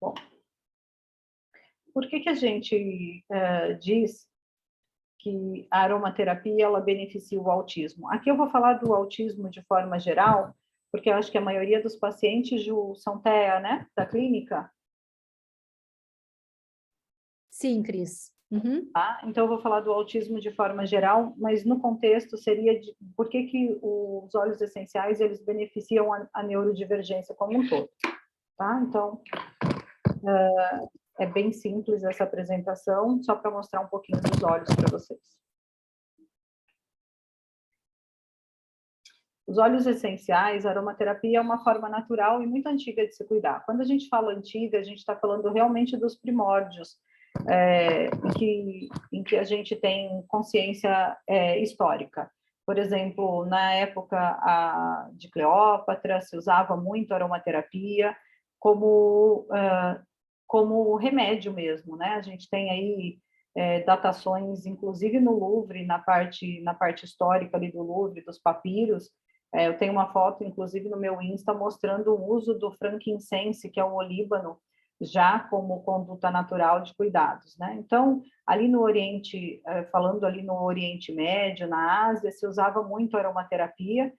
Bom, por que a gente diz que a aromaterapia ela beneficia o autismo? Aqui eu vou falar do autismo de forma geral, porque eu acho que a maioria dos pacientes são TEA, né, da clínica. Sim, Cris. Uhum. Tá? Então, eu vou falar do autismo de forma geral, mas no contexto seria de por que os óleos essenciais eles beneficiam a neurodivergência como um todo. Tá? Então, é bem simples essa apresentação, só para mostrar um pouquinho dos óleos para vocês. Os óleos essenciais, a aromaterapia é uma forma natural e muito antiga de se cuidar. Quando a gente fala antiga, a gente está falando realmente dos primórdios, em que a gente tem consciência histórica. Por exemplo, na época de Cleópatra, se usava muito aromaterapia como remédio mesmo, né? A gente tem aí datações, inclusive no Louvre, na parte histórica ali do Louvre, dos papiros. Eu tenho uma foto, inclusive, no meu Insta, mostrando o uso do frankincense, que é o olíbano, já como conduta natural de cuidados, né? Então, ali no Oriente, falando ali no Oriente Médio, na Ásia, se usava muito aromaterapia,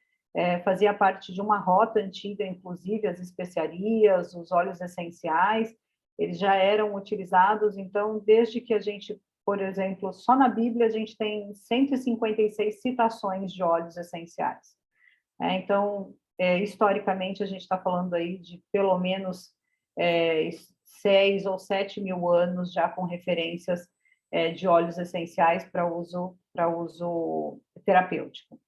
fazia parte de uma rota antiga, inclusive as especiarias, os óleos essenciais, eles já eram utilizados, então, desde que a gente, por exemplo, só na Bíblia a gente tem 156 citações de óleos essenciais. Então, historicamente, a gente está falando aí de pelo menos 6 ou 7 mil anos já com referências de óleos essenciais para uso terapêutico.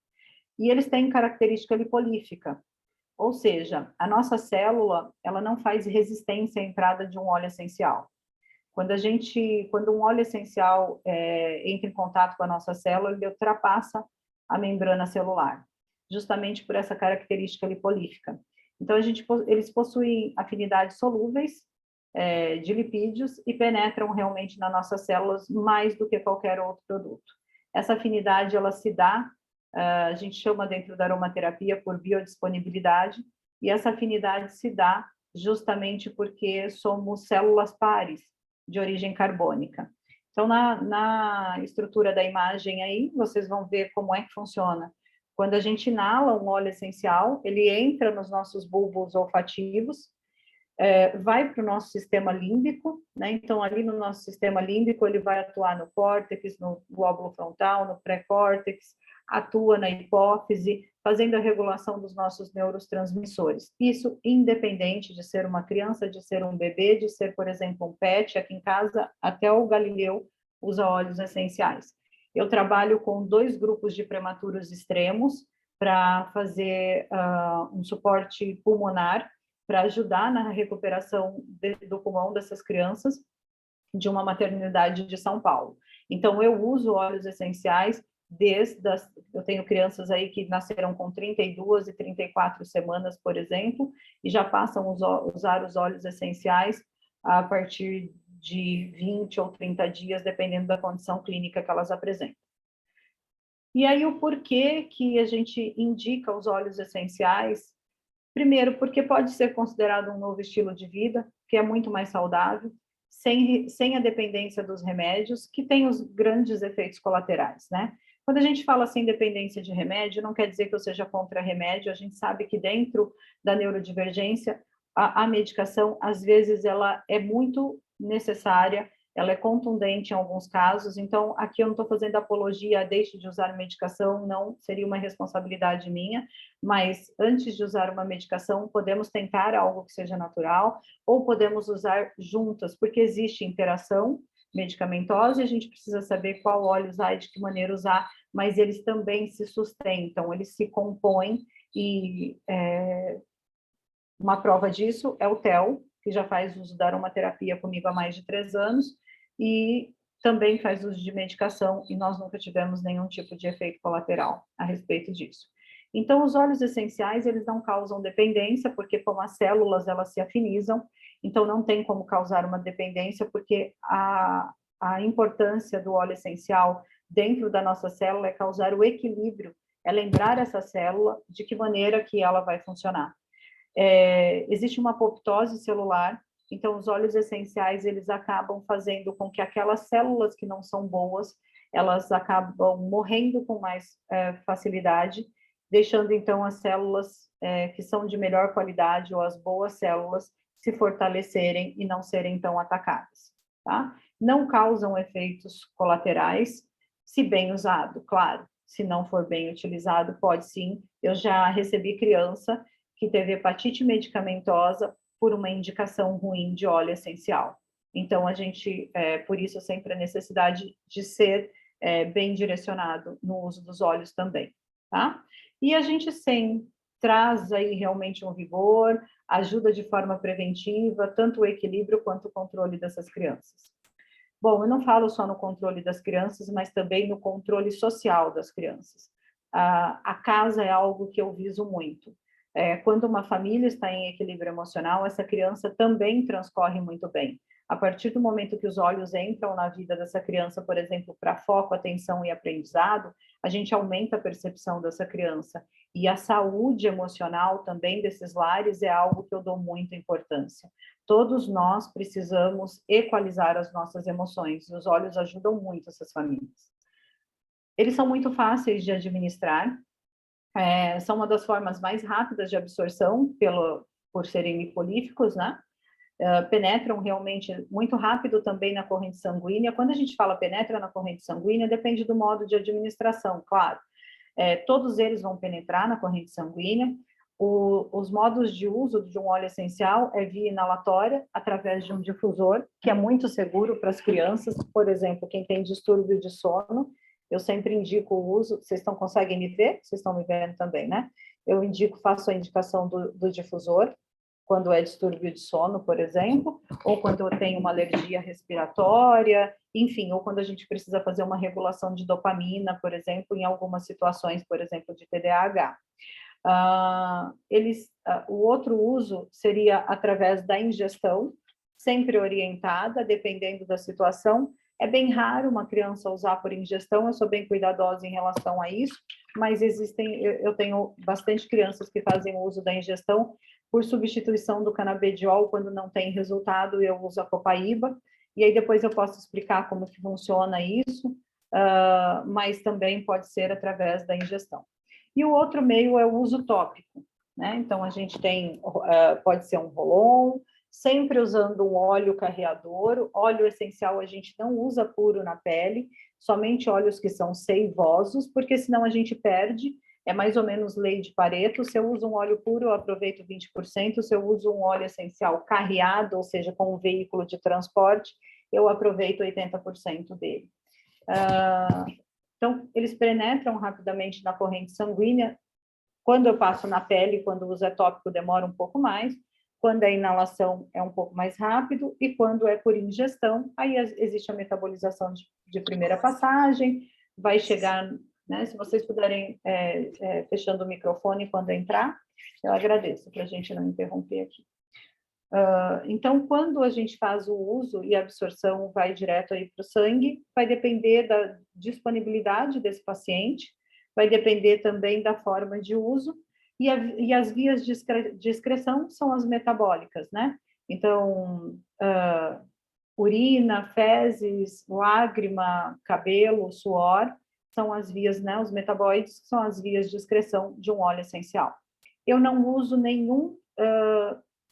E eles têm característica lipolífica, ou seja, a nossa célula ela não faz resistência à entrada de um óleo essencial. Quando um óleo essencial entra em contato com a nossa célula, ele ultrapassa a membrana celular, justamente por essa característica lipolífica. Então, eles possuem afinidades solúveis de lipídios e penetram realmente nas nossas células mais do que qualquer outro produto. Essa afinidade, ela se dá, a gente chama dentro da aromaterapia por biodisponibilidade, e essa afinidade se dá justamente porque somos células pares, de origem carbônica. Então, na estrutura da imagem aí, vocês vão ver como é que funciona. Quando a gente inala um óleo essencial, ele entra nos nossos bulbos olfativos, vai para o nosso sistema límbico, né? Então, ali no nosso sistema límbico, ele vai atuar no córtex, no glóbulo frontal, no pré-córtex, atua na hipófise, fazendo a regulação dos nossos neurotransmissores. Isso independente de ser uma criança, de ser um bebê, de ser, por exemplo, um pet. Aqui em casa, até o Galileu usa óleos essenciais. Eu trabalho com 2 grupos de prematuros extremos para fazer um suporte pulmonar, para ajudar na recuperação do pulmão dessas crianças de uma maternidade de São Paulo. Então, eu uso óleos essenciais eu tenho crianças aí que nasceram com 32 e 34 semanas, por exemplo, e já passam a usar os óleos essenciais a partir de 20 ou 30 dias, dependendo da condição clínica que elas apresentam. E aí, o porquê que a gente indica os óleos essenciais? Primeiro, porque pode ser considerado um novo estilo de vida, que é muito mais saudável, sem a dependência dos remédios, que tem os grandes efeitos colaterais, né? Quando a gente fala sem dependência de remédio, não quer dizer que eu seja contra remédio, a gente sabe que dentro da neurodivergência, a medicação, às vezes, ela é muito necessária, ela é contundente em alguns casos, então, aqui eu não estou fazendo apologia, deixe de usar medicação, não seria uma responsabilidade minha, mas antes de usar uma medicação, podemos tentar algo que seja natural, ou podemos usar juntas, porque existe interação medicamentosa e a gente precisa saber qual óleo usar e de que maneira usar, mas eles também se sustentam, eles se compõem, e uma prova disso é o Theo, que já faz uso da aromaterapia comigo há mais de 3 anos, e também faz uso de medicação, e nós nunca tivemos nenhum tipo de efeito colateral a respeito disso. Então, os óleos essenciais, eles não causam dependência, porque como as células, elas se afinizam, então não tem como causar uma dependência, porque a importância do óleo essencial dentro da nossa célula é causar o equilíbrio, é lembrar essa célula de que maneira que ela vai funcionar. Existe uma apoptose celular, Então, os óleos essenciais, eles acabam fazendo com que aquelas células que não são boas, elas acabam morrendo com mais facilidade, deixando, então, as células que são de melhor qualidade, ou as boas células, se fortalecerem e não serem tão atacadas, tá? Não causam efeitos colaterais, se bem usado, claro. Se não for bem utilizado, pode sim. Eu já recebi criança que teve hepatite medicamentosa por uma indicação ruim de óleo essencial. Então, a gente, por isso, sempre a necessidade de ser bem direcionado no uso dos óleos também, tá? E a gente sim traz aí realmente um vigor, ajuda de forma preventiva, tanto o equilíbrio quanto o controle dessas crianças. Bom, eu não falo só no controle das crianças, mas também no controle social das crianças. A casa é algo que eu viso muito. Quando uma família está em equilíbrio emocional, essa criança também transcorre muito bem. A partir do momento que os olhos entram na vida dessa criança, por exemplo, para foco, atenção e aprendizado, a gente aumenta a percepção dessa criança. E a saúde emocional também desses lares é algo que eu dou muita importância. Todos nós precisamos equalizar as nossas emoções, e os olhos ajudam muito essas famílias. Eles são muito fáceis de administrar, são uma das formas mais rápidas de absorção, por serem lipolíficos, né? Penetram realmente muito rápido também na corrente sanguínea. Quando a gente fala penetra na corrente sanguínea, depende do modo de administração, claro. Todos eles vão penetrar na corrente sanguínea. Os modos de uso de um óleo essencial é via inalatória, através de um difusor, que é muito seguro para as crianças. Por exemplo, quem tem distúrbio de sono, eu sempre indico o uso. Vocês conseguem me ver? Vocês estão me vendo também, né? Eu faço a indicação do difusor, quando é distúrbio de sono, por exemplo, ou quando eu tenho uma alergia respiratória, enfim, ou quando a gente precisa fazer uma regulação de dopamina, por exemplo, em algumas situações, por exemplo, de TDAH. O outro uso seria através da ingestão, sempre orientada, dependendo da situação. É bem raro uma criança usar por ingestão, eu sou bem cuidadosa em relação a isso, mas eu tenho bastante crianças que fazem uso da ingestão por substituição do canabidiol. Quando não tem resultado, eu uso a copaíba, e aí depois eu posso explicar como que funciona isso, mas também pode ser através da ingestão. E o outro meio é o uso tópico, né? Então, a gente tem, pode ser um roll-on, sempre usando um óleo carreador. Óleo essencial a gente não usa puro na pele, somente óleos que são seivosos, porque senão a gente perde. É mais ou menos lei de Pareto. Se eu uso um óleo puro, eu aproveito 20%. Se eu uso um óleo essencial carreado, ou seja, com um veículo de transporte, eu aproveito 80% dele. Então, eles penetram rapidamente na corrente sanguínea. Quando eu passo na pele, quando o uso é tópico, demora um pouco mais. Quando é inalação, é um pouco mais rápido. E quando é por ingestão, aí existe a metabolização de primeira passagem, vai chegar, né? Se vocês puderem, fechando o microfone quando entrar, eu agradeço, para a gente não interromper aqui. Então, quando a gente faz o uso e a absorção vai direto aí para o sangue, vai depender da disponibilidade desse paciente, vai depender também da forma de uso, e as vias de excreção são as metabólicas, né? Então, urina, fezes, lágrima, cabelo, suor, são as vias, né? Os metabólitos são as vias de excreção de um óleo essencial. Eu não uso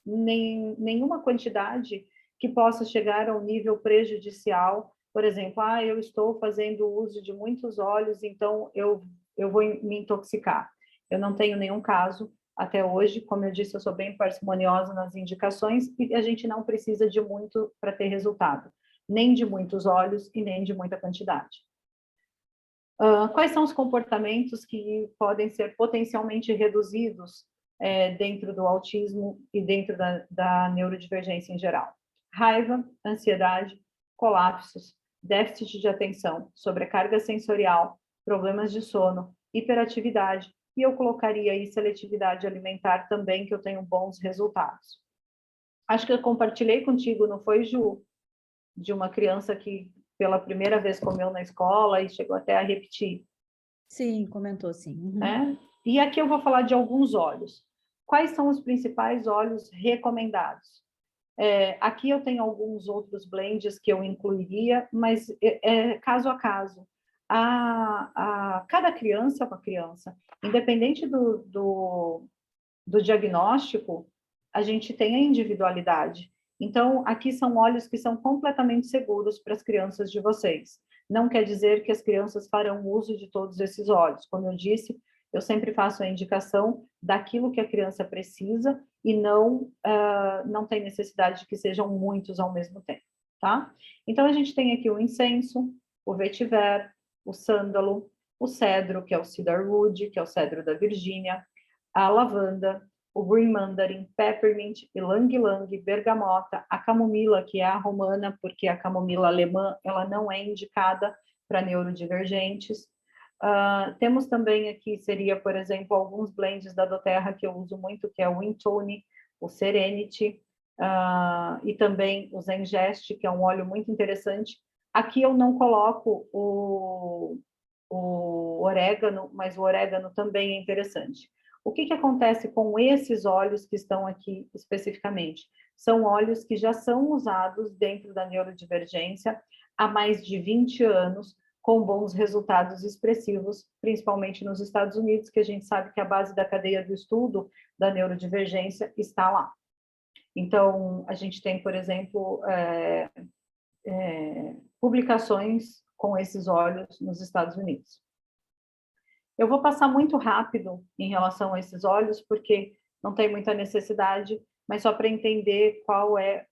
nenhuma quantidade que possa chegar ao nível prejudicial. Por exemplo, eu estou fazendo uso de muitos óleos, então eu vou me intoxicar. Eu não tenho nenhum caso até hoje. Como eu disse, eu sou bem parcimoniosa nas indicações, e a gente não precisa de muito para ter resultado, nem de muitos óleos e nem de muita quantidade. Quais são os comportamentos que podem ser potencialmente reduzidos dentro do autismo e dentro da neurodivergência em geral? Raiva, ansiedade, colapsos, déficit de atenção, sobrecarga sensorial, problemas de sono, hiperatividade, e eu colocaria aí seletividade alimentar também, que eu tenho bons resultados. Acho que eu compartilhei contigo, não foi, Ju? De uma criança que pela primeira vez comeu na escola e chegou até a repetir. Sim, comentou sim. Uhum. Né? E aqui eu vou falar de alguns óleos. Quais são os principais óleos recomendados? Aqui eu tenho alguns outros blends que eu incluiria, mas é caso a caso. Cada criança é uma criança, independente do diagnóstico, a gente tem a individualidade. Então, aqui são óleos que são completamente seguros para as crianças de vocês. Não quer dizer que as crianças farão uso de todos esses óleos. Como eu disse, eu sempre faço a indicação daquilo que a criança precisa e não tem necessidade de que sejam muitos ao mesmo tempo, tá? Então, a gente tem aqui o incenso, o vetiver, o sândalo, o cedro, que é o cedarwood, que é o cedro da Virgínia, a lavanda, o green mandarin, peppermint, ylang-ylang, bergamota, a camomila, que é a romana, porque a camomila alemã ela não é indicada para neurodivergentes. Temos também aqui, seria, por exemplo, alguns blends da doTERRA que eu uso muito, que é o Intone, o Serenity, e também o Zengest, que é um óleo muito interessante. Aqui eu não coloco o orégano, mas o orégano também é interessante. O que acontece com esses óleos que estão aqui especificamente? São óleos que já são usados dentro da neurodivergência há mais de 20 anos, com bons resultados expressivos, principalmente nos Estados Unidos, que a gente sabe que a base da cadeia do estudo da neurodivergência está lá. Então, a gente tem, por exemplo, publicações com esses óleos nos Estados Unidos. Eu vou passar muito rápido em relação a esses óleos, porque não tem muita necessidade, mas só para entender qual é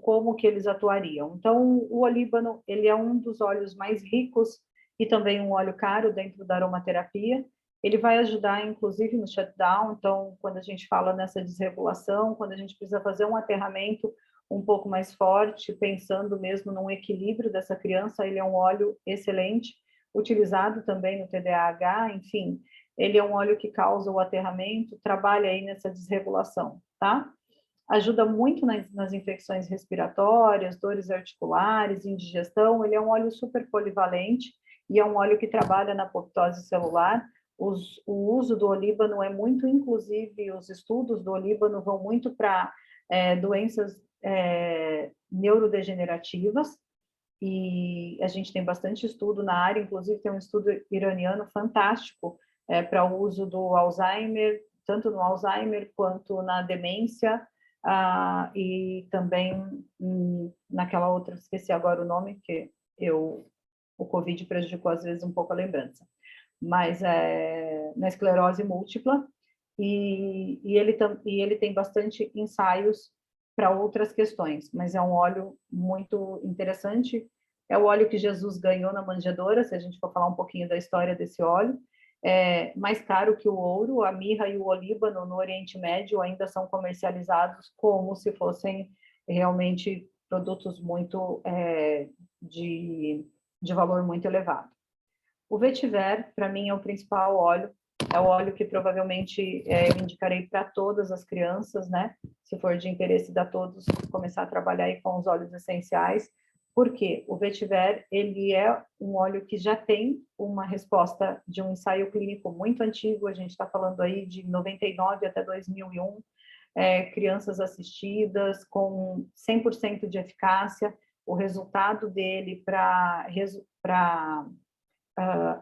como que eles atuariam. Então, o olíbano, ele é um dos óleos mais ricos e também um óleo caro dentro da aromaterapia. Ele vai ajudar, inclusive, no shutdown. Então, quando a gente fala nessa desregulação, quando a gente precisa fazer um aterramento um pouco mais forte, pensando mesmo num equilíbrio dessa criança, ele é um óleo excelente, utilizado também no TDAH, enfim, ele é um óleo que causa o aterramento, trabalha aí nessa desregulação, tá? Ajuda muito nas infecções respiratórias, dores articulares, indigestão, ele é um óleo super polivalente e é um óleo que trabalha na apoptose celular. O uso do olíbano é muito, inclusive, os estudos do olíbano vão muito para doenças neurodegenerativas, e a gente tem bastante estudo na área, inclusive tem um estudo iraniano fantástico para o uso do Alzheimer, tanto no Alzheimer quanto na demência, e também naquela outra, esqueci agora o nome, que o Covid prejudicou às vezes um pouco a lembrança, mas na esclerose múltipla, e ele tem bastante ensaios para outras questões, mas é um óleo muito interessante. É o óleo que Jesus ganhou na manjedoura, se a gente for falar um pouquinho da história desse óleo. É mais caro que o ouro, a mirra e o olíbano no Oriente Médio ainda são comercializados como se fossem realmente produtos muito de valor muito elevado. O vetiver, para mim, é o principal óleo, é o óleo que provavelmente eu indicarei para todas as crianças, né? Se for de interesse da todos, começar a trabalhar aí com os óleos essenciais, porque o vetiver, ele é um óleo que já tem uma resposta de um ensaio clínico muito antigo, a gente está falando aí de 99 até 2001, crianças assistidas com 100% de eficácia, o resultado dele para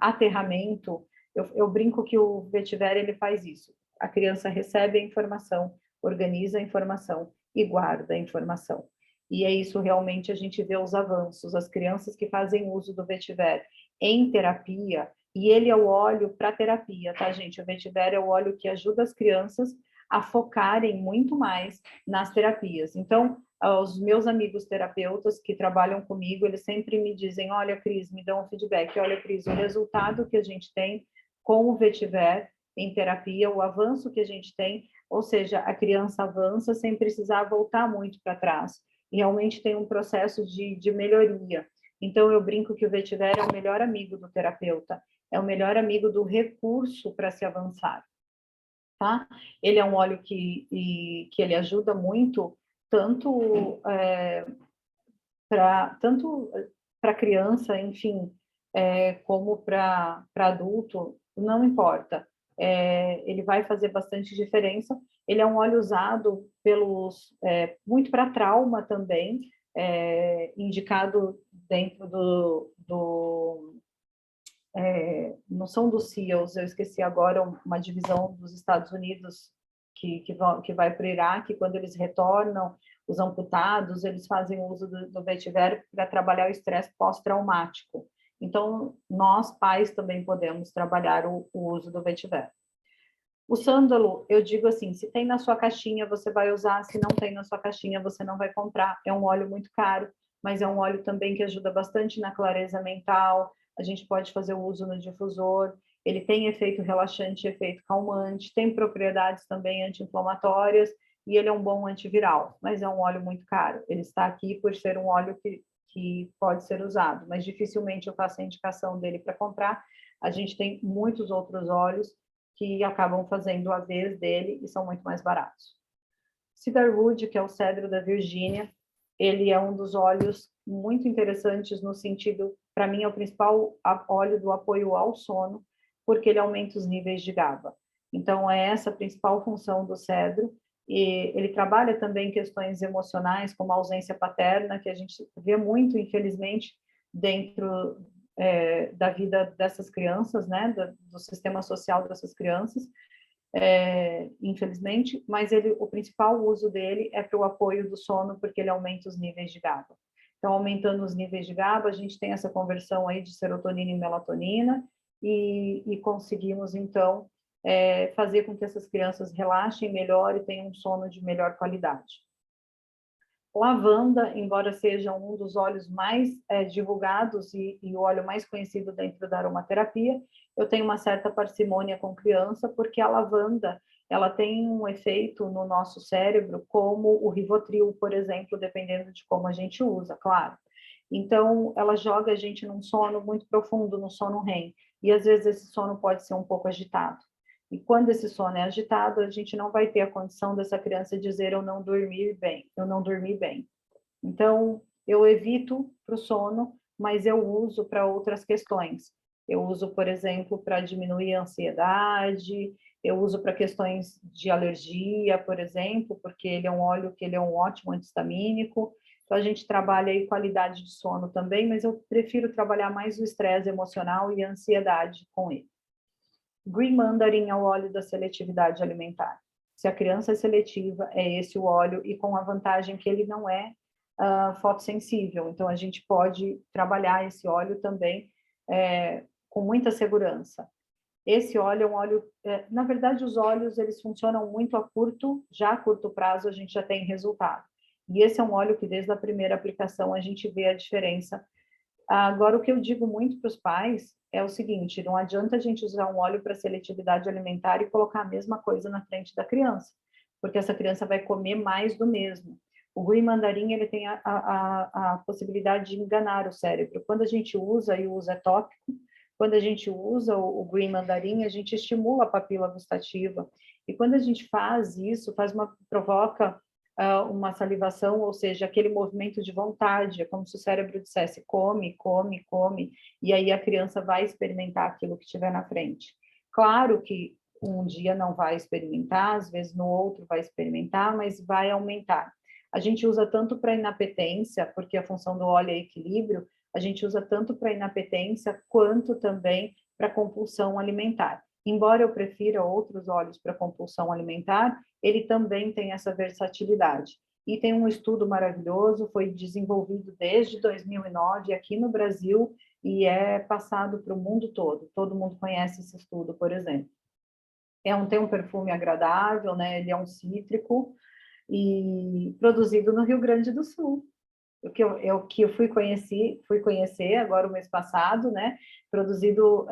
aterramento, eu brinco que o vetiver ele faz isso. A criança recebe a informação, organiza a informação e guarda a informação. E é isso realmente a gente vê os avanços. As crianças que fazem uso do vetiver em terapia, e ele é o óleo para terapia, tá, gente? O vetiver é o óleo que ajuda as crianças a focarem muito mais nas terapias. Então, os meus amigos terapeutas que trabalham comigo, eles sempre me dizem, olha, Cris, me dão um feedback, olha, Cris, o resultado que a gente tem com o vetiver em terapia, o avanço que a gente tem, ou seja, a criança avança sem precisar voltar muito para trás, e realmente tem um processo de melhoria. Então, eu brinco que o vetiver é o melhor amigo do terapeuta, é o melhor amigo do recurso para se avançar, tá? Ele é um óleo que ele ajuda muito, tanto para criança, enfim, como para adulto, não importa. ele vai fazer bastante diferença. Ele é um óleo usado muito para trauma também, indicado dentro não são dos SEALs, eu esqueci agora, uma divisão dos Estados Unidos que vai para o Iraque, quando eles retornam, os amputados, eles fazem uso do vetiver para trabalhar o estresse pós-traumático. Então, nós, pais, também podemos trabalhar o uso do vetiver. O sândalo, eu digo assim, se tem na sua caixinha, você vai usar, se não tem na sua caixinha, você não vai comprar. É um óleo muito caro, mas é um óleo também que ajuda bastante na clareza mental. A gente pode fazer o uso no difusor. Ele tem efeito relaxante, efeito calmante, tem propriedades também anti-inflamatórias e ele é um bom antiviral, mas é um óleo muito caro. Ele está aqui por ser um óleo que pode ser usado, mas dificilmente eu faço a indicação dele para comprar. A gente tem muitos outros óleos que acabam fazendo a vez dele e são muito mais baratos. Cedarwood, que é o cedro da Virgínia, ele é um dos óleos muito interessantes no sentido, para mim, é o principal óleo do apoio ao sono, porque ele aumenta os níveis de GABA. Então, é essa a principal função do cedro. E ele trabalha também questões emocionais, como a ausência paterna, que a gente vê muito, infelizmente, dentro da vida dessas crianças, né, do sistema social dessas crianças, infelizmente, mas o principal uso dele é para o apoio do sono, porque ele aumenta os níveis de GABA. Então, aumentando os níveis de GABA, a gente tem essa conversão aí de serotonina e melatonina, e conseguimos, então, fazer com que essas crianças relaxem melhor e tenham um sono de melhor qualidade. Lavanda, embora seja um dos óleos mais divulgados e o óleo mais conhecido dentro da aromaterapia, eu tenho uma certa parcimônia com criança, porque a lavanda, ela tem um efeito no nosso cérebro, como o Rivotril, por exemplo, dependendo de como a gente usa, claro. Então, ela joga a gente num sono muito profundo, no sono REM, e às vezes esse sono pode ser um pouco agitado. E quando esse sono é agitado, a gente não vai ter a condição dessa criança dizer eu não dormi bem. Então, eu evito para o sono, mas eu uso para outras questões. Eu uso, por exemplo, para diminuir a ansiedade, eu uso para questões de alergia, por exemplo, porque ele é um óleo que ele é um ótimo antistamínico. Então, a gente trabalha aí qualidade de sono também, mas eu prefiro trabalhar mais o estresse emocional e a ansiedade com ele. Green Mandarin é o óleo da seletividade alimentar. Se a criança é seletiva, é esse o óleo, e com a vantagem que ele não é fotossensível. Então, a gente pode trabalhar esse óleo também com muita segurança. Esse óleo é um óleo... na verdade, os óleos, eles funcionam muito a curto prazo, a gente já tem resultado. E esse é um óleo que, desde a primeira aplicação, a gente vê a diferença. Agora, o que eu digo muito para os pais é o seguinte: não adianta a gente usar um óleo para seletividade alimentar e colocar a mesma coisa na frente da criança, porque essa criança vai comer mais do mesmo. O Green Mandarim, ele tem a possibilidade de enganar o cérebro. Quando a gente usa, e o uso é tópico, quando a gente usa o Green Mandarim, a gente estimula a papila gustativa. E quando a gente faz isso, provoca uma salivação, ou seja, aquele movimento de vontade, é como se o cérebro dissesse come, come, come, e aí a criança vai experimentar aquilo que tiver na frente. Claro que um dia não vai experimentar, às vezes no outro vai experimentar, mas vai aumentar. A gente usa tanto para inapetência, porque a função do óleo é equilíbrio, a gente usa tanto para inapetência quanto também para compulsão alimentar. Embora eu prefira outros óleos para compulsão alimentar, ele também tem essa versatilidade. E tem um estudo maravilhoso, foi desenvolvido desde 2009 aqui no Brasil e é passado para o mundo todo. Todo mundo conhece esse estudo, por exemplo. Tem um perfume agradável, né? Ele é um cítrico e produzido no Rio Grande do Sul. O que eu fui conhecer agora o mês passado, né? Produzido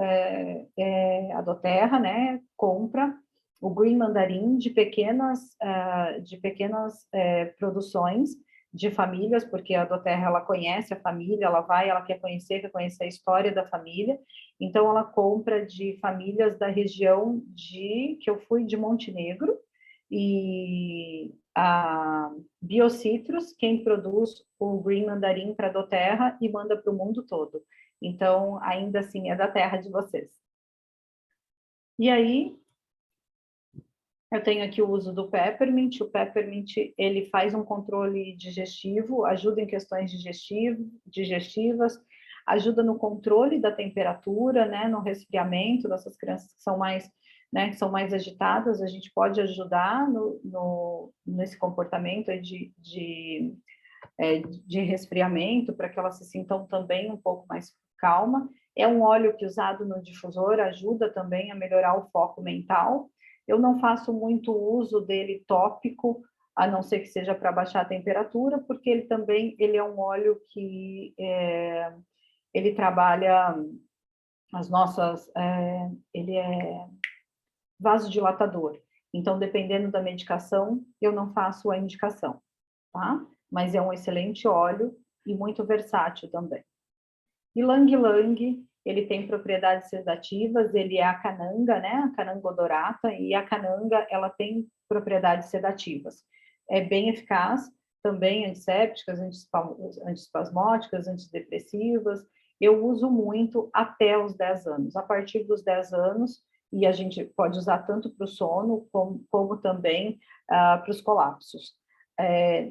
a Doterra, né? Compra o Green Mandarim de pequenas produções de famílias, porque a Doterra ela conhece a família, ela quer conhecer a história da família, então ela compra de famílias da região que eu fui de Montenegro, e a Biocitrus, quem produz o Green Mandarim para a Doterra e manda para o mundo todo. Então, ainda assim, é da terra de vocês. E aí, Eu tenho aqui o uso do Peppermint. O Peppermint, ele faz um controle digestivo, ajuda em questões digestivas, ajuda no controle da temperatura, né, no resfriamento dessas crianças que são mais, né, que são mais agitadas. A gente pode ajudar nesse comportamento de resfriamento, para que elas se sintam também um pouco mais calma. É um óleo que, usado no difusor, ajuda também a melhorar o foco mental. Eu não faço muito uso dele tópico, a não ser que seja para baixar a temperatura, porque ele é um óleo que ele trabalha as nossas, ele é vasodilatador. Então, dependendo da medicação, eu não faço a indicação, tá? Mas é um excelente óleo e muito versátil também. Ylang Ylang, ele tem propriedades sedativas, ele é a cananga, né? A cananga odorata, e a cananga, ela tem propriedades sedativas. É bem eficaz, também antissépticas, antiespasmódicas, antidepressivas. Eu uso muito até os 10 anos. A partir dos 10 anos, e a gente pode usar tanto para o sono, como também para os colapsos.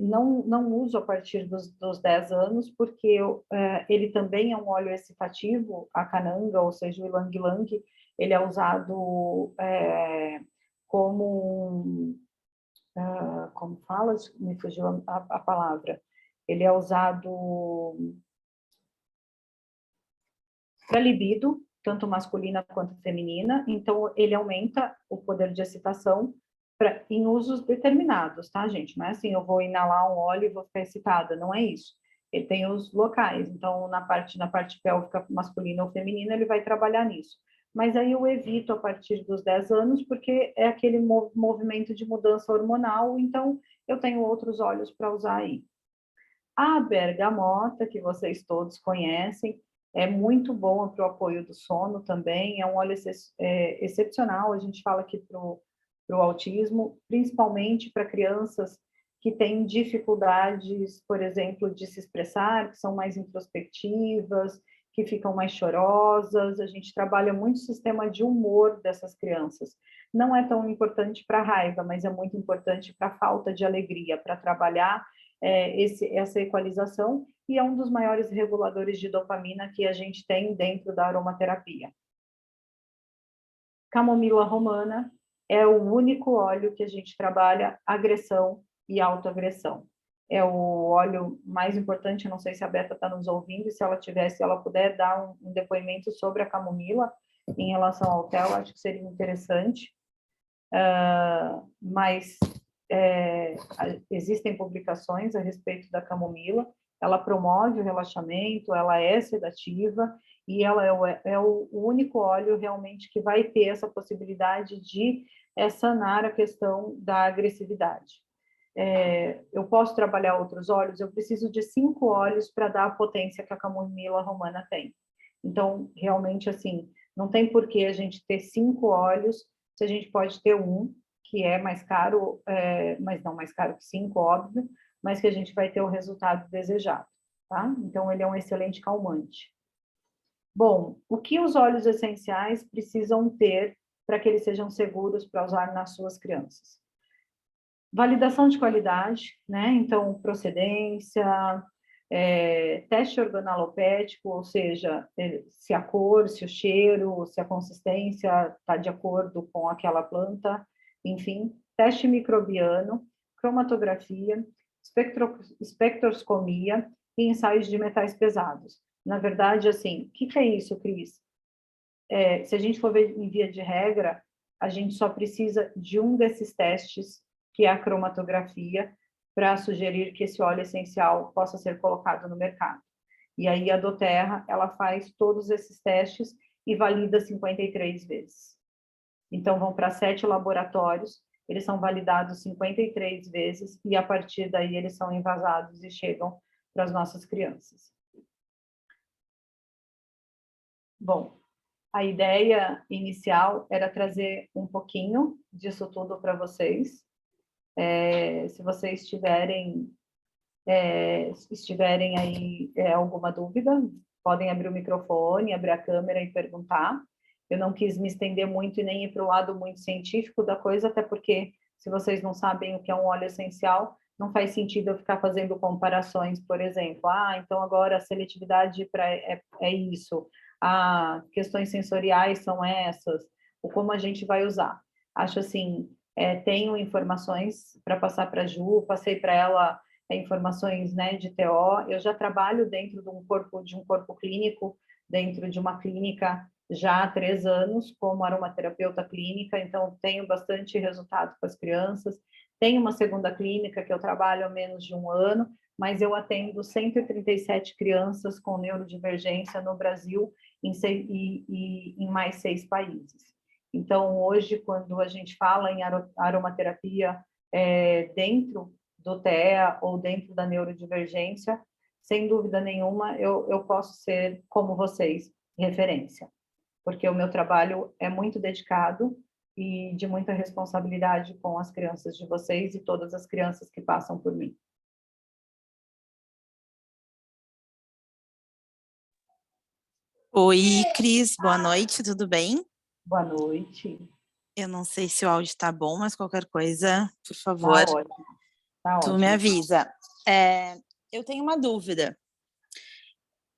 Não uso a partir dos 10 anos, porque ele também é um óleo excitativo, a cananga, ou seja, o Ylang Ylang, ele é usado como fala, me fugiu a palavra, ele é usado para libido, tanto masculina quanto feminina, então ele aumenta o poder de excitação em usos determinados, tá, gente? Não é assim, eu vou inalar um óleo e vou ficar excitada, não é isso. Ele tem os locais, então na parte pélvica masculina ou feminina, ele vai trabalhar nisso. Mas aí eu evito a partir dos 10 anos, porque é aquele movimento de mudança hormonal, então eu tenho outros óleos para usar aí. A bergamota, que vocês todos conhecem, é muito boa para o apoio do sono também, é um óleo excepcional, a gente fala aqui para o autismo, principalmente para crianças que têm dificuldades, por exemplo, de se expressar, que são mais introspectivas, que ficam mais chorosas. A gente trabalha muito o sistema de humor dessas crianças. Não é tão importante para a raiva, mas é muito importante para a falta de alegria, para trabalhar essa equalização, e é um dos maiores reguladores de dopamina que a gente tem dentro da aromaterapia. Camomila romana é o único óleo que a gente trabalha agressão e autoagressão. É o óleo mais importante, não sei se a Beta está nos ouvindo, e se ela puder dar um depoimento sobre a camomila em relação ao TEL, acho que seria interessante. Mas existem publicações a respeito da camomila. Ela promove o relaxamento, ela é sedativa, e ela é o único óleo realmente que vai ter essa possibilidade de sanar a questão da agressividade. Eu posso trabalhar outros óleos, eu preciso de 5 óleos para dar a potência que a camomila romana tem. Então, realmente, assim, não tem por que a gente ter 5 óleos, se a gente pode ter um, que é mais caro, mas não mais caro que 5, óbvio, mas que a gente vai ter o resultado desejado, tá? Então, ele é um excelente calmante. Bom, o que os óleos essenciais precisam ter para que eles sejam seguros para usar nas suas crianças? Validação de qualidade, né? Então, procedência, teste organoléptico, ou seja, se a cor, se o cheiro, se a consistência está de acordo com aquela planta, enfim, teste microbiano, cromatografia, espectroscopia e ensaios de metais pesados. Na verdade, assim, o que é isso, Cris? Se a gente for ver em via de regra, a gente só precisa de um desses testes, que é a cromatografia, para sugerir que esse óleo essencial possa ser colocado no mercado. E aí a doTERRA, ela faz todos esses testes e valida 53 vezes. Então, vão para 7 laboratórios, eles são validados 53 vezes, e a partir daí eles são envasados e chegam para as nossas crianças. Bom, a ideia inicial era trazer um pouquinho disso tudo para vocês. Se vocês estiverem aí alguma dúvida, podem abrir o microfone, abrir a câmera e perguntar. Eu não quis me estender muito e nem ir para o lado muito científico da coisa, até porque, se vocês não sabem o que é um óleo essencial, não faz sentido eu ficar fazendo comparações, por exemplo, então agora a seletividade é isso, questões sensoriais são essas, ou como a gente vai usar. Acho assim, tenho informações para passar para a Ju, passei para ela informações, né, de TO. Eu já trabalho dentro de um corpo clínico, dentro de uma clínica já há 3 anos como aromaterapeuta clínica, então tenho bastante resultado com as crianças. Tenho uma segunda clínica que eu trabalho há menos de 1 ano, mas eu atendo 137 crianças com neurodivergência no Brasil em mais 6 países. Então, hoje, quando a gente fala em aromaterapia dentro do TEA ou dentro da neurodivergência, sem dúvida nenhuma, eu posso ser, como vocês, referência, porque o meu trabalho é muito dedicado e de muita responsabilidade com as crianças de vocês e todas as crianças que passam por mim. Oi, Cris, boa noite, tudo bem? Boa noite. Eu não sei se o áudio tá bom, mas qualquer coisa, por Tá favor, ótimo, tá tu me ótimo. avisa. Eu tenho uma dúvida.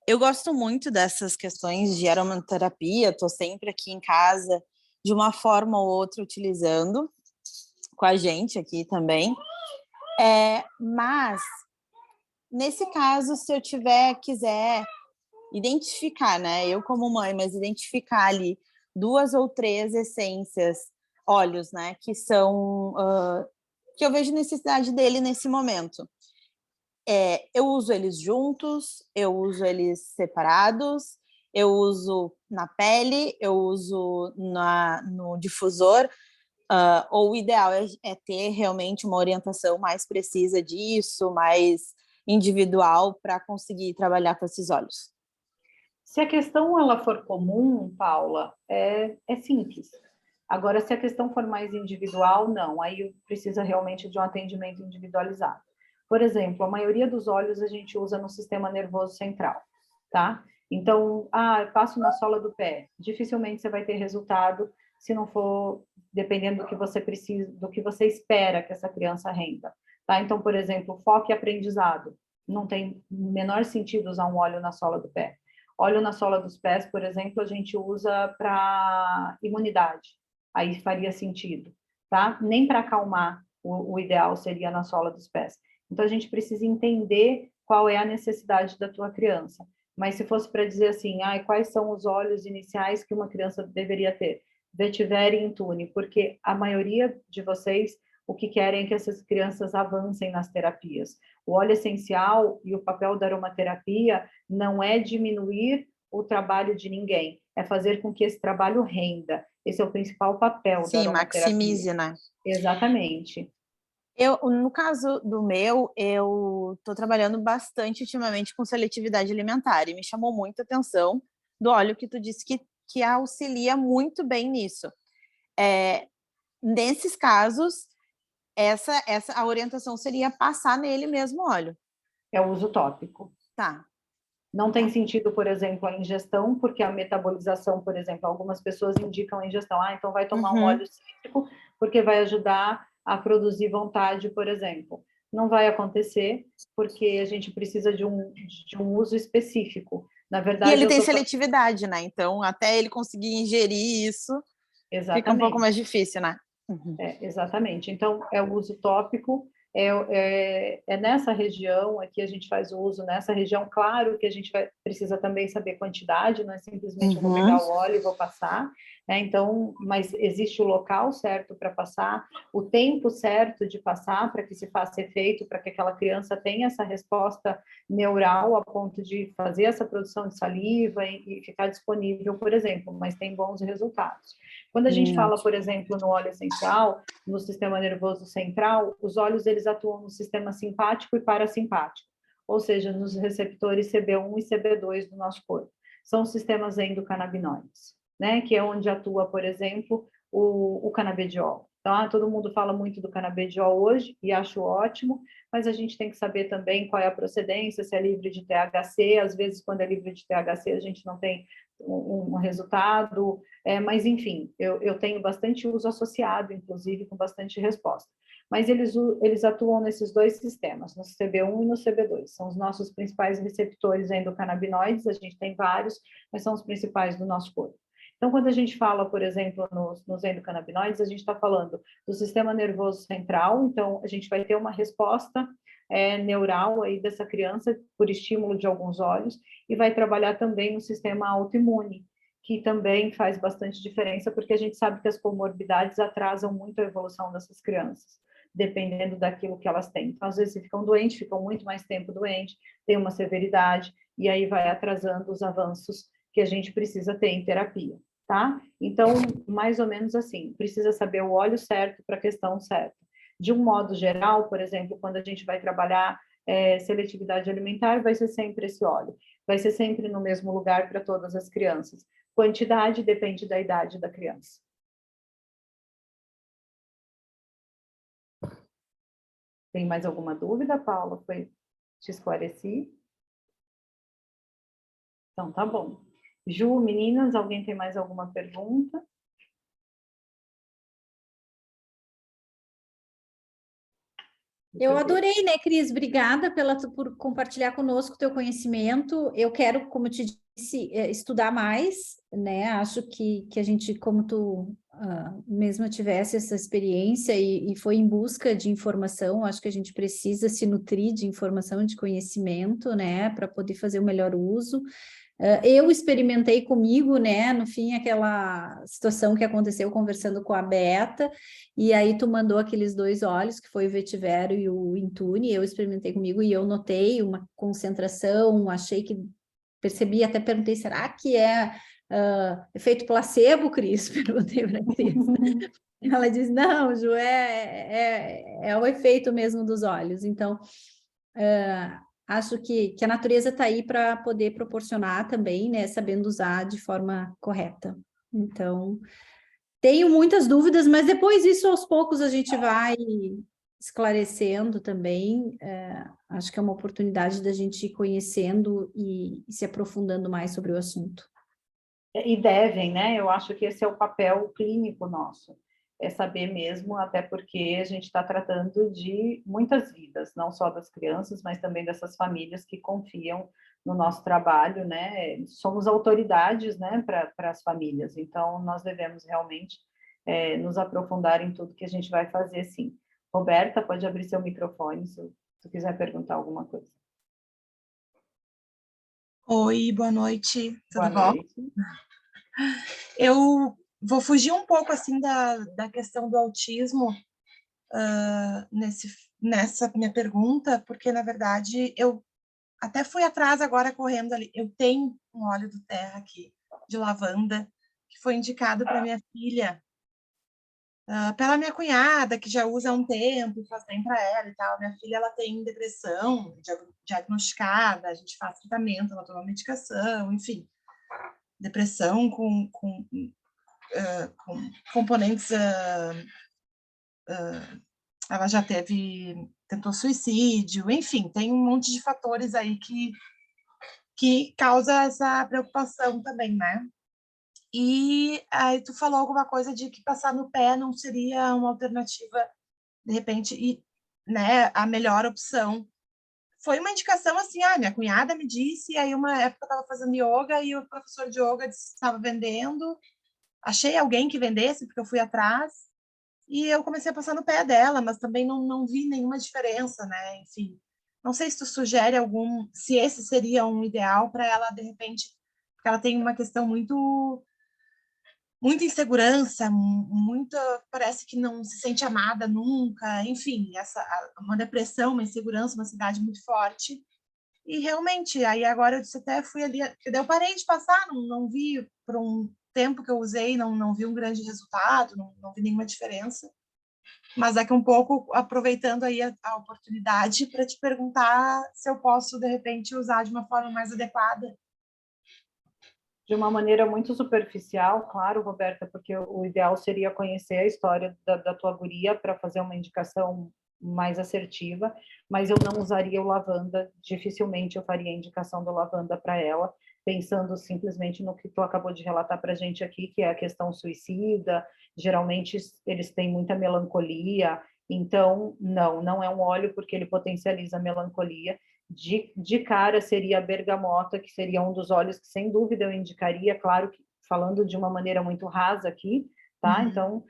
Eu gosto muito dessas questões de aromaterapia, tô sempre aqui em casa, de uma forma ou outra, utilizando, com a gente aqui também. Mas, nesse caso, se eu quiser identificar, né? Eu como mãe, mas identificar ali 2 ou 3 essências, óleos, né? Que são que eu vejo necessidade dele nesse momento. Eu uso eles juntos, eu uso eles separados, eu uso na pele, eu uso no difusor, ou o ideal é ter realmente uma orientação mais precisa disso, mais individual para conseguir trabalhar com esses óleos. Se a questão ela for comum, Paula, é simples. Agora, se a questão for mais individual, não. Aí precisa realmente de um atendimento individualizado. Por exemplo, a maioria dos óleos a gente usa no sistema nervoso central, tá? Então, eu passo na sola do pé. Dificilmente você vai ter resultado se não for dependendo do que você precisa, do que você espera que essa criança renda, tá? Então, por exemplo, foco e aprendizado. Não tem menor sentido usar um óleo na sola do pé. Óleo na sola dos pés, por exemplo, a gente usa para imunidade. Aí faria sentido, tá? Nem para acalmar, o ideal seria na sola dos pés. Então, a gente precisa entender qual é a necessidade da tua criança. Mas se fosse para dizer assim, quais são os óleos iniciais que uma criança deveria ter? Vetiver e Intune, porque a maioria de vocês o que querem é que essas crianças avancem nas terapias. O óleo essencial e o papel da aromaterapia não é diminuir o trabalho de ninguém, é fazer com que esse trabalho renda. Esse é o principal papel da Sim, aromaterapia. maximize, né? Exatamente. No caso do meu, eu estou trabalhando bastante ultimamente com seletividade alimentar e me chamou muito a atenção do óleo que tu disse que auxilia muito bem nisso. Nesses casos, a orientação seria passar nele mesmo óleo. É o uso tópico. Tá. Não tem sentido, por exemplo, a ingestão, porque a metabolização, por exemplo, algumas pessoas indicam a ingestão. Então vai tomar um óleo cítrico, porque vai ajudar a produzir vontade, por exemplo. Não vai acontecer, porque a gente precisa de um uso específico. Na verdade, e ele tem seletividade, né? Então, até ele conseguir ingerir isso, fica um pouco mais difícil, né? Exatamente. Então, é o uso tópico, é nessa região aqui a gente faz o uso nessa região. Claro que a gente precisa também saber quantidade, não é simplesmente eu vou pegar o óleo e vou passar, né? Então, mas existe o local certo para passar, o tempo certo de passar para que se faça efeito, para que aquela criança tenha essa resposta neural a ponto de fazer essa produção de saliva e ficar disponível, por exemplo, mas tem bons resultados. Quando a gente fala, por exemplo, no óleo essencial, no sistema nervoso central, os óleos eles atuam no sistema simpático e parasimpático, ou seja, nos receptores CB1 e CB2 do nosso corpo. São sistemas endocannabinoides, né? Que é onde atua, por exemplo, o canabidiol. Então, todo mundo fala muito do canabidiol hoje e acho ótimo, mas a gente tem que saber também qual é a procedência, se é livre de THC. Às vezes, quando é livre de THC, a gente não tem um resultado, mas enfim, eu tenho bastante uso associado, inclusive com bastante resposta. Mas eles atuam nesses dois sistemas, no CB1 e no CB2, são os nossos principais receptores endocannabinoides, a gente tem vários, mas são os principais do nosso corpo. Então, quando a gente fala, por exemplo, nos endocannabinoides, a gente está falando do sistema nervoso central, então a gente vai ter uma resposta neural aí dessa criança por estímulo de alguns olhos, e vai trabalhar também no sistema autoimune, que também faz bastante diferença, porque a gente sabe que as comorbidades atrasam muito a evolução dessas crianças, dependendo daquilo que elas têm. Então, às vezes, ficam doentes, ficam muito mais tempo doentes, tem uma severidade, e aí vai atrasando os avanços que a gente precisa ter em terapia, tá? Então, mais ou menos assim, precisa saber o óleo certo para a questão certa. De um modo geral, por exemplo, quando a gente vai trabalhar seletividade alimentar, vai ser sempre esse óleo, vai ser sempre no mesmo lugar para todas as crianças. Quantidade depende da idade da criança. Tem mais alguma dúvida, Paula? Te esclareci? Então, tá bom. Ju, meninas, alguém tem mais alguma pergunta? Eu adorei, né, Cris? Obrigada por compartilhar conosco o teu conhecimento. Eu quero, como eu te disse, estudar mais, né? Acho que a gente, como tu mesma tivesse essa experiência e foi em busca de informação, acho que a gente precisa se nutrir de informação, de conhecimento, né, para poder fazer o melhor uso. Eu experimentei comigo, né, no fim, aquela situação que aconteceu conversando com a Beta, e aí tu mandou aqueles 2 óleos, que foi o Vetiver e o Intune, eu experimentei comigo e eu notei uma concentração, achei que, percebi, até perguntei, será que é efeito placebo, Cris? Perguntei para a Cris. Ela disse, não, Ju, é o efeito mesmo dos óleos, então... acho que a natureza está aí para poder proporcionar também, né, sabendo usar de forma correta. Então, tenho muitas dúvidas, mas depois isso aos poucos a gente vai esclarecendo também. Acho que é uma oportunidade da gente ir conhecendo e se aprofundando mais sobre o assunto. E devem, né? Eu acho que esse é o papel clínico nosso, é saber mesmo, até porque a gente está tratando de muitas vidas, não só das crianças, mas também dessas famílias que confiam no nosso trabalho, né? Somos autoridades, né, para as famílias, então nós devemos realmente nos aprofundar em tudo que a gente vai fazer, sim. Roberta, pode abrir seu microfone se tu quiser perguntar alguma coisa. Oi, boa noite, tudo Boa bom? noite. Eu vou fugir um pouco assim da questão do autismo nessa minha pergunta, porque na verdade eu até fui atrás agora correndo ali. Eu tenho um óleo do terra aqui de lavanda que foi indicado para minha filha pela minha cunhada, que já usa há um tempo, faz bem para ela e tal. Minha filha ela tem depressão diagnosticada, a gente faz tratamento, ela toma medicação, enfim. Depressão com componentes. Ela já tentou suicídio, enfim, tem um monte de fatores aí que causa essa preocupação também, né? E aí tu falou alguma coisa de que passar no pé não seria uma alternativa, de repente, e, né, a melhor opção. Foi uma indicação assim, minha cunhada me disse, e aí uma época eu estava fazendo yoga e o professor de yoga estava vendendo, achei alguém que vendesse, porque eu fui atrás, e eu comecei a passar no pé dela, mas também não vi nenhuma diferença, né? Enfim, não sei se tu sugere se esse seria um ideal para ela, de repente, porque ela tem uma questão muita insegurança, parece que não se sente amada nunca, enfim, uma depressão, uma insegurança, uma ansiedade muito forte. E realmente, aí agora eu até fui ali, eu parei de passar, não vi por um tempo que eu usei, não vi um grande resultado, não vi nenhuma diferença. Mas daqui um pouco, aproveitando aí a oportunidade para te perguntar se eu posso, de repente, usar de uma forma mais adequada. De uma maneira muito superficial, claro, Roberta, porque o ideal seria conhecer a história da tua guria para fazer uma indicação mais assertiva, mas eu não usaria o lavanda, dificilmente eu faria a indicação do lavanda para ela, pensando simplesmente no que tu acabou de relatar para a gente aqui, que é a questão suicida, geralmente eles têm muita melancolia, então não é um óleo porque ele potencializa a melancolia. De cara seria a bergamota, que seria um dos óleos que sem dúvida eu indicaria, claro que falando de uma maneira muito rasa aqui, tá? Então,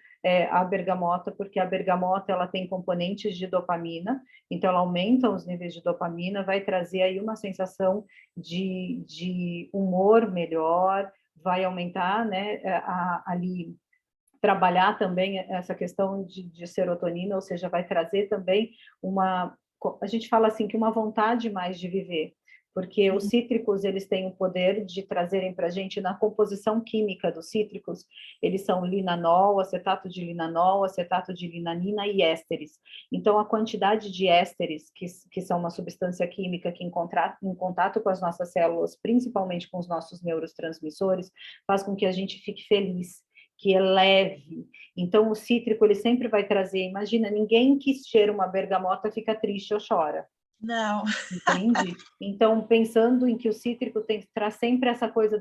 a bergamota, porque a bergamota ela tem componentes de dopamina, então ela aumenta os níveis de dopamina, vai trazer aí uma sensação de humor melhor, vai aumentar, né, ali trabalhar também essa questão de serotonina, ou seja, vai trazer também a gente fala assim, que uma vontade mais de viver, porque os cítricos, eles têm o poder de trazerem para a gente, na composição química dos cítricos, eles são linanol, acetato de linanina e ésteres. Então, a quantidade de ésteres, que são uma substância química que em contato com as nossas células, principalmente com os nossos neurotransmissores, faz com que a gente fique feliz, que é leve. Então, o cítrico, ele sempre vai trazer, imagina, ninguém que cheira uma bergamota fica triste ou chora. Não. Entende? Então, pensando em que o cítrico traz sempre essa coisa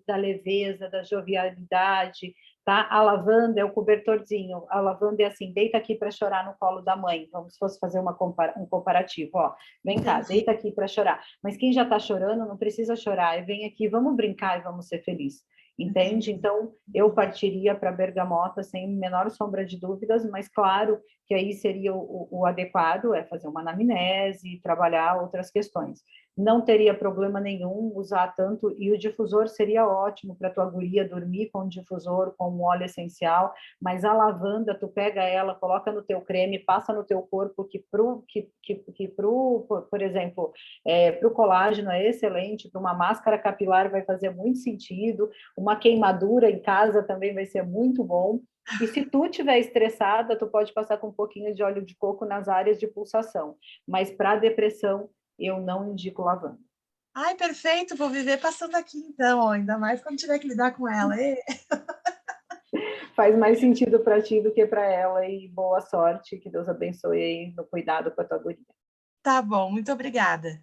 da leveza, da jovialidade, tá? A lavanda é o cobertorzinho, a lavanda é assim, deita aqui para chorar no colo da mãe, vamos se fosse fazer um comparativo, ó, vem cá, deita aqui para chorar. Mas quem já está chorando não precisa chorar, vem aqui, vamos brincar e vamos ser felizes. Entende? Então, eu partiria para a bergamota sem menor sombra de dúvidas, mas claro que aí seria o adequado, é fazer uma anamnese, trabalhar outras questões. Não teria problema nenhum usar tanto, e o difusor seria ótimo para tua guria dormir com o difusor, com um óleo essencial, mas a lavanda, tu pega ela, coloca no teu creme, passa no teu corpo, por exemplo, para o colágeno é excelente, para uma máscara capilar vai fazer muito sentido, uma queimadura em casa também vai ser muito bom. E se tu estiver estressada, tu pode passar com um pouquinho de óleo de coco nas áreas de pulsação. Mas para depressão, eu não indico lavanda. Ai, perfeito, vou viver passando aqui então, ainda mais quando tiver que lidar com ela. Faz mais sentido para ti do que para ela, e boa sorte, que Deus abençoe aí no cuidado com a tua guria. Tá bom, muito obrigada.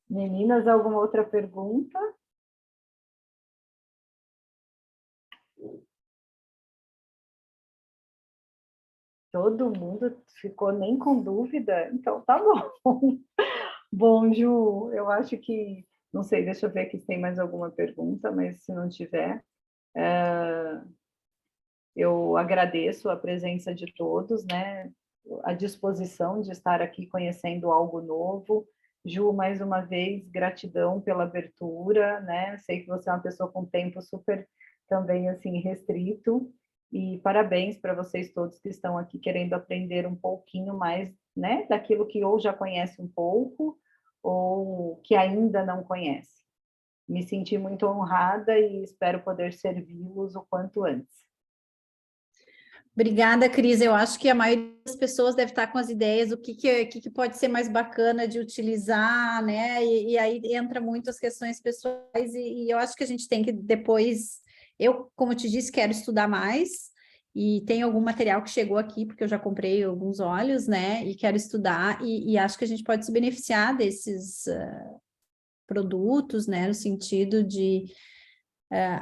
Meninas, alguma outra pergunta? Todo mundo ficou nem com dúvida? Então tá bom. Bom, Ju, eu acho que, não sei, deixa eu ver aqui se tem mais alguma pergunta, mas se não tiver, eu agradeço a presença de todos, né? A disposição de estar aqui conhecendo algo novo. Ju, mais uma vez, gratidão pela abertura, né? Sei que você é uma pessoa com tempo super também assim restrito, e parabéns para vocês todos que estão aqui querendo aprender um pouquinho mais, né, daquilo que ou já conhece um pouco ou que ainda não conhece. Me senti muito honrada e espero poder servi-los o quanto antes. Obrigada, Cris. Eu acho que a maioria das pessoas deve estar com as ideias do que pode ser mais bacana de utilizar, né? E aí entra muito as questões pessoais, e eu acho que a gente tem que depois... Eu, como te disse, quero estudar mais, e tem algum material que chegou aqui, porque eu já comprei alguns óleos, né? E quero estudar, e acho que a gente pode se beneficiar desses produtos, né? No sentido de...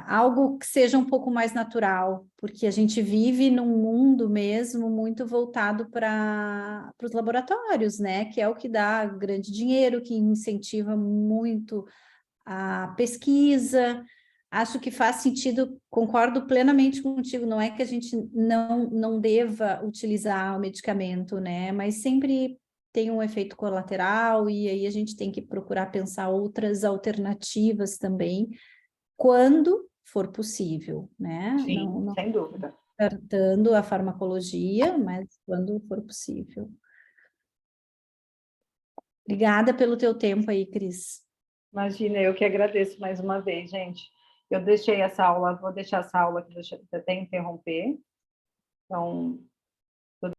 algo que seja um pouco mais natural, porque a gente vive num mundo mesmo muito voltado para os laboratórios, né? Que é o que dá grande dinheiro, que incentiva muito a pesquisa. Acho que faz sentido, concordo plenamente contigo, não é que a gente não deva utilizar o medicamento, né? Mas sempre tem um efeito colateral, e aí a gente tem que procurar pensar outras alternativas também, quando for possível, né? Sim, Não sem dúvida. descartando a farmacologia, mas quando for possível. Obrigada pelo teu tempo aí, Cris. Imagina, eu que agradeço mais uma vez, gente. Eu deixei essa aula, vou deixar essa aula que eu até interromper. Então,